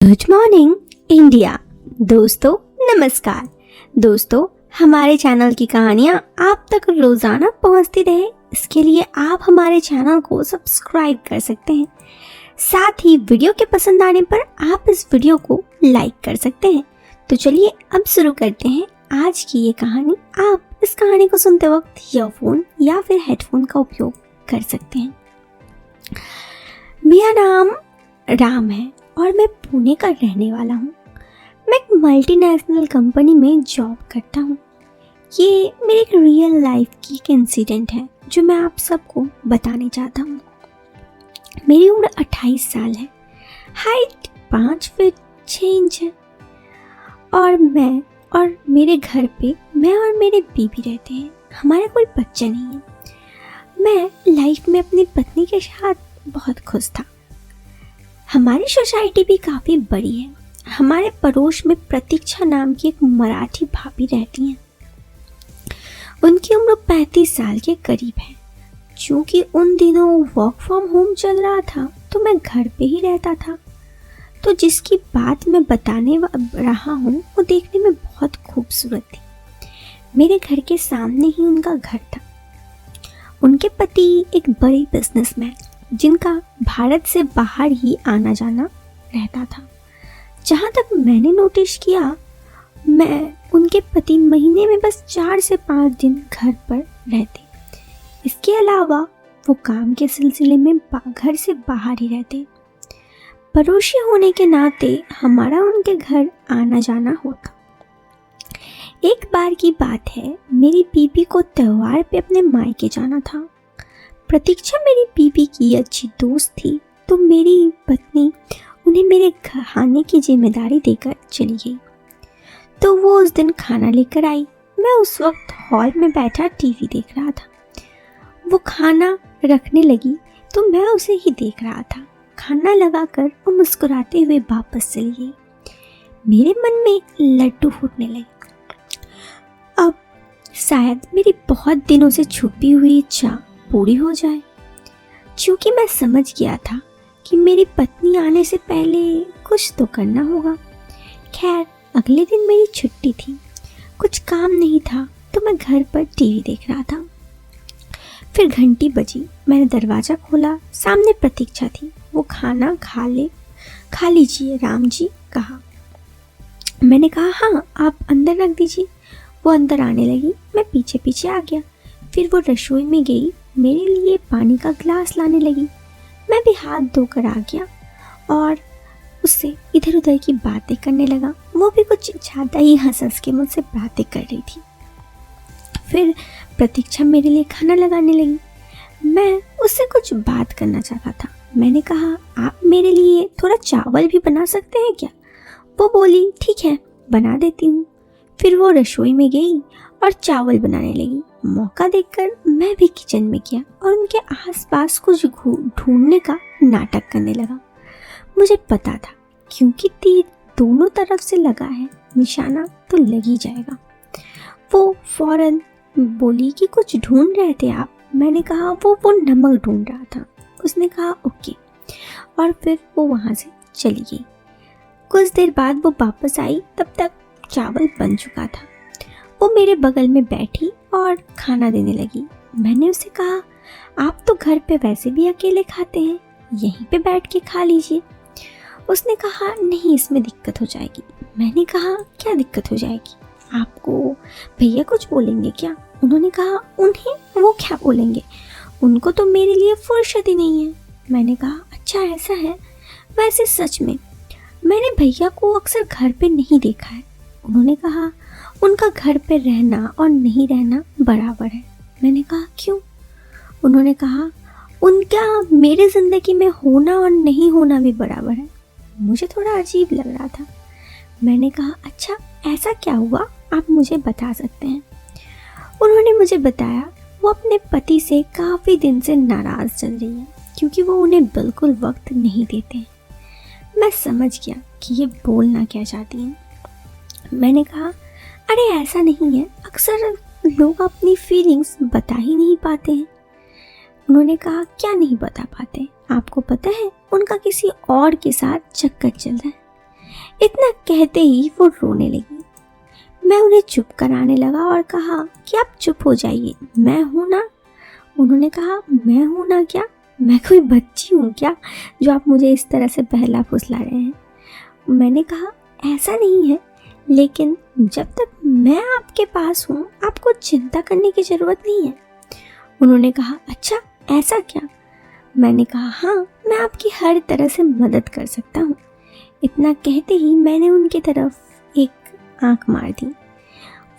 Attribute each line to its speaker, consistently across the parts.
Speaker 1: Good morning India. दोस्तों नमस्कार। दोस्तों हमारे चैनल की कहानियाँ आप तक रोज़ाना पहुँचती रहे, इसके लिए आप हमारे चैनल को सब्सक्राइब कर सकते हैं। साथ ही वीडियो के पसंद आने पर आप इस वीडियो को लाइक कर सकते हैं। तो चलिए अब शुरू करते हैं आज की ये कहानी। आप इस कहानी को सुनते वक्त ईयरफोन या फिर हेडफोन का उपयोग कर सकते हैं। मेरा नाम राम है और मैं पुणे का रहने वाला हूँ। मैं एक मल्टीनेशनल कंपनी में जॉब करता हूँ। ये मेरी एक रियल लाइफ की एक इंसिडेंट है जो मैं आप सबको बताने चाहता हूँ। मेरी उम्र 28 साल है, हाइट 5 फीट 6 इंच है और मेरे घर पे मैं और मेरे बीबी रहते हैं। हमारा कोई बच्चा नहीं है। मैं लाइफ में अपनी पत्नी के साथ बहुत खुश था। हमारी सोसाइटी भी काफ़ी बड़ी है। हमारे पड़ोस में प्रतीक्षा नाम की एक मराठी भाभी रहती हैं। उनकी उम्र 35 साल के करीब है। चूँकि उन दिनों वर्क फ्रॉम होम चल रहा था तो मैं घर पे ही रहता था। तो जिसकी बात मैं बताने रहा हूँ वो देखने में बहुत खूबसूरत थी। मेरे घर के सामने ही उनका घर था। उनके पति एक बड़े बिजनेसमैन जिनका भारत से बाहर ही आना जाना रहता था। जहाँ तक मैंने नोटिस किया, उनके पति महीने में बस 4 से 5 दिन घर पर रहते। इसके अलावा वो काम के सिलसिले में घर से बाहर ही रहते। पड़ोसी होने के नाते हमारा उनके घर आना जाना होता। एक बार की बात है, मेरी बीबी को त्योहार पे अपने मायके जाना था। प्रतीक्षा मेरी बीबी की अच्छी दोस्त थी, तो मेरी पत्नी उन्हें मेरे खाने की जिम्मेदारी देकर चली गई। तो वो उस दिन खाना लेकर आई। मैं उस वक्त हॉल में बैठा टीवी देख रहा था। वो खाना रखने लगी तो मैं उसे ही देख रहा था। खाना लगाकर वो मुस्कुराते हुए वापस चली गई। मेरे मन में लड्डू फूटने लगे। अब शायद मेरी बहुत दिनों से छुपी हुई इच्छा पूरी हो जाए। क्योंकि मैं समझ गया था कि मेरी पत्नी आने से पहले कुछ तो करना होगा। खैर, अगले दिन मेरी छुट्टी थी, कुछ काम नहीं था, तो मैं घर पर टीवी देख रहा था। फिर घंटी बजी। मैंने दरवाज़ा खोला। सामने प्रतीक्षा थी। वो खाना खा लीजिए राम जी कहा। मैंने कहा हाँ, आप अंदर रख दीजिए। वो अंदर आने लगी। मैं पीछे पीछे आ गया। फिर वो रसोई में गई, मेरे लिए पानी का ग्लास लाने लगी। मैं भी हाथ धोकर आ गया और उससे इधर उधर की बातें करने लगा। वो भी कुछ ज़्यादा ही हंस के मुझसे बातें कर रही थी। फिर प्रतीक्षा मेरे लिए खाना लगाने लगी। मैं उससे कुछ बात करना चाहता था। मैंने कहा, आप मेरे लिए थोड़ा चावल भी बना सकते हैं क्या? वो बोली, ठीक है, बना देती हूँ। फिर वो रसोई में गई और चावल बनाने लगी। मौका देखकर मैं भी किचन में गया और उनके आसपास कुछ ढूंढने का नाटक करने लगा। मुझे पता था क्योंकि तीर दोनों तरफ से लगा है, निशाना तो लग ही जाएगा। वो फौरन बोली कि कुछ ढूंढ रहे थे आप? मैंने कहा वो नमक ढूंढ रहा था। उसने कहा ओके, और फिर वो वहाँ से चली गई। कुछ देर बाद वो वापस आई, तब तक चावल बन चुका था। वो मेरे बगल में बैठी और खाना देने लगी। मैंने उसे कहा, आप तो घर पे वैसे भी अकेले खाते हैं, यहीं पे बैठ के खा लीजिए। उसने कहा, नहीं, इसमें दिक्कत हो जाएगी। मैंने कहा, क्या दिक्कत हो जाएगी? आपको भैया कुछ बोलेंगे क्या? उन्होंने कहा, उन्हें वो क्या बोलेंगे, उनको तो मेरे लिए फुर्सत ही नहीं है। मैंने कहा, अच्छा ऐसा है। वैसे सच में मैंने भैया को अक्सर घर पे नहीं देखा है। उन्होंने कहा, उनका घर पे रहना और नहीं रहना बराबर है। मैंने कहा, क्यों? उन्होंने कहा, उनका मेरे ज़िंदगी में होना और नहीं होना भी बराबर है। मुझे थोड़ा अजीब लग रहा था। मैंने कहा, अच्छा ऐसा क्या हुआ, आप मुझे बता सकते हैं? उन्होंने मुझे बताया वो अपने पति से काफ़ी दिन से नाराज़ चल रही है क्योंकि वो उन्हें बिल्कुल वक्त नहीं देते हैं। मैं समझ गया कि ये बोलना क्या चाहती हैं। मैंने कहा, अरे ऐसा नहीं है, अक्सर लोग अपनी फीलिंग्स बता ही नहीं पाते हैं। उन्होंने कहा, क्या नहीं बता पाते? आपको पता है उनका किसी और के साथ चक्कर चल रहा है। इतना कहते ही वो रोने लगी। मैं उन्हें चुप कराने लगा और कहा कि आप चुप हो जाइए, मैं हूँ ना। उन्होंने कहा, मैं हूँ ना क्या? मैं कोई बच्ची हूँ क्या जो आप मुझे इस तरह से बहला फुसला रहे हैं? मैंने कहा, ऐसा नहीं है, लेकिन जब तक मैं आपके पास हूँ आपको चिंता करने की ज़रूरत नहीं है। उन्होंने कहा, अच्छा ऐसा क्या? मैंने कहा, हाँ, मैं आपकी हर तरह से मदद कर सकता हूँ। इतना कहते ही मैंने उनकी तरफ एक आंख मार दी।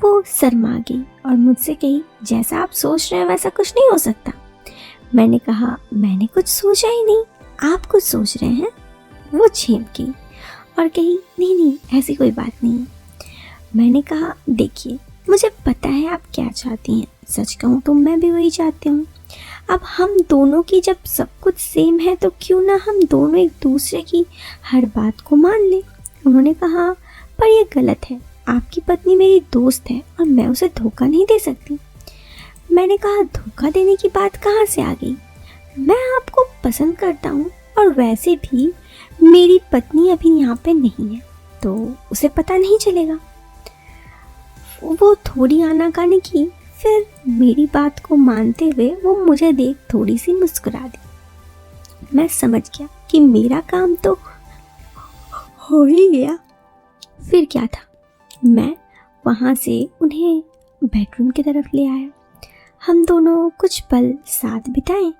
Speaker 1: वो शर्मा गई और मुझसे कही, जैसा आप सोच रहे हैं वैसा कुछ नहीं हो सकता। मैंने कहा, मैंने कुछ सोचा ही नहीं, आप कुछ सोच रहे हैं। वो झेप गई और कही, नहीं नहीं, ऐसी कोई बात नहीं है। मैंने कहा, देखिए, मुझे पता है आप क्या चाहती हैं। सच कहूँ तो मैं भी वही चाहती हूँ। अब हम दोनों की जब सब कुछ सेम है तो क्यों ना हम दोनों एक दूसरे की हर बात को मान लें। उन्होंने कहा, पर यह गलत है, आपकी पत्नी मेरी दोस्त है और मैं उसे धोखा नहीं दे सकती। मैंने कहा, धोखा देने की बात कहाँ से आ गई? मैं आपको पसंद करता हूँ और वैसे भी मेरी पत्नी अभी यहाँ पे नहीं है तो उसे पता नहीं चलेगा। वो थोड़ी आनाकानी की, फिर मेरी बात को मानते हुए वो मुझे देख थोड़ी सी मुस्कुरा दी। मैं समझ गया कि मेरा काम तो हो ही गया। फिर क्या था, मैं वहाँ से उन्हें बेडरूम की तरफ ले आया। हम दोनों कुछ पल साथ बिताए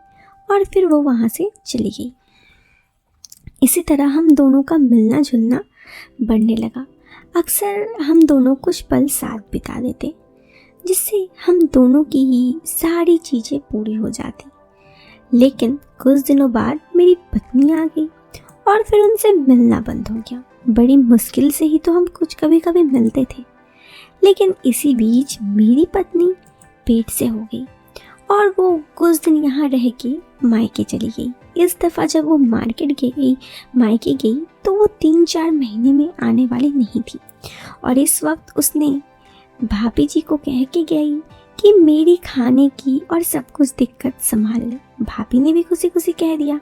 Speaker 1: और फिर वो वहाँ से चली गई। इसी तरह हम दोनों का मिलना जुलना बढ़ने लगा। अक्सर हम दोनों कुछ पल साथ बिता देते जिससे हम दोनों की ही सारी चीज़ें पूरी हो जाती। लेकिन कुछ दिनों बाद मेरी पत्नी आ गई और फिर उनसे मिलना बंद हो गया। बड़ी मुश्किल से ही तो हम कुछ कभी कभी मिलते थे। लेकिन इसी बीच मेरी पत्नी पेट से हो गई और वो कुछ दिन यहाँ रह के मायके चली गई। इस दफ़ा जब वो मायके गई तो वो 3-4 महीने में आने वाली नहीं थी और इस वक्त उसने भाभी जी को कह के गई कि मेरी खाने की और सब कुछ दिक्कत संभाल ले। भाभी ने भी खुशी खुशी कह दिया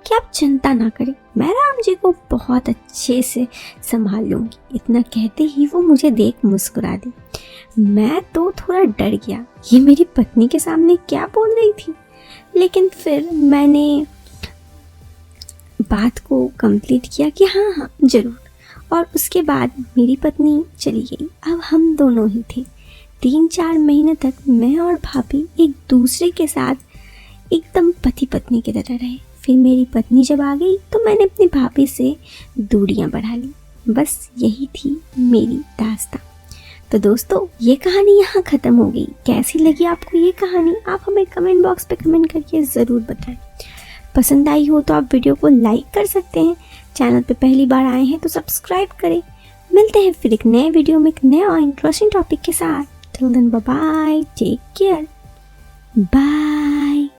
Speaker 1: कि आप चिंता ना करें, मैं राम जी को बहुत अच्छे से संभाल लूँगी। इतना कहते ही वो मुझे देख मुस्कुरा दी। मैं तो थोड़ा डर गया, ये मेरी पत्नी के सामने क्या बोल रही थी। लेकिन फिर मैंने बात को कंप्लीट किया कि हाँ हाँ ज़रूर। और उसके बाद मेरी पत्नी चली गई। अब हम दोनों ही थे। 3-4 महीने तक मैं और भाभी एक दूसरे के साथ एकदम पति पत्नी की तरह रहे। फिर मेरी पत्नी जब आ गई तो मैंने अपनी भाभी से दूरियां बढ़ा ली। बस यही थी मेरी दास्तां। तो दोस्तों, ये कहानी यहाँ ख़त्म हो गई। कैसी लगी आपको ये कहानी? आप हमें कमेंट बॉक्स पे कमेंट करके ज़रूर बताएं। पसंद आई हो तो आप वीडियो को लाइक कर सकते हैं। चैनल पे पहली बार आए हैं तो सब्सक्राइब करें। मिलते हैं फिर एक नए वीडियो में एक नया और इंटरेस्टिंग टॉपिक के साथ। Till then, bye bye, take care, bye.